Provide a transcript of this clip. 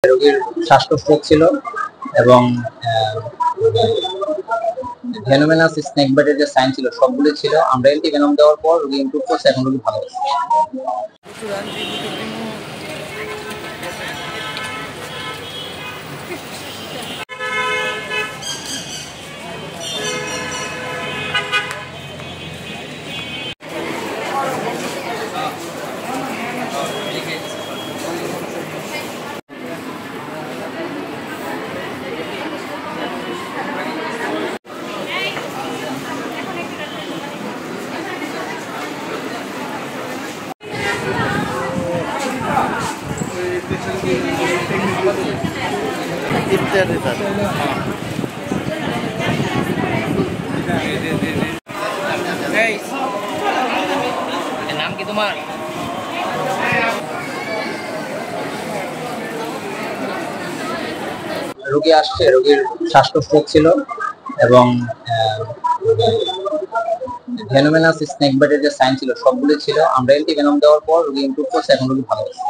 রোগীর শ্বাসকষ্ট হচ্ছিল এবং ভেনোমেনাস স্নেক বাইটের যে সাইন ছিল সবগুলো ছিল। আমরা অ্যান্টিভেনম দেওয়ার পর রোগী ইমপ্রুভ করছে, এখন রোগী ভালো আছে। নাম কি তোমার? রোগী আসছে, রোগীর শ্বাসকষ্ট হচ্ছিল এবং ভেনোমেনাস স্নেক বাইটের যে সাইন ছিল সবগুলো ছিল। আমরা অ্যান্টিভেনম দেওয়ার পর রোগী ইমপ্রুভ করছে, এখন রোগী ভালো আছে।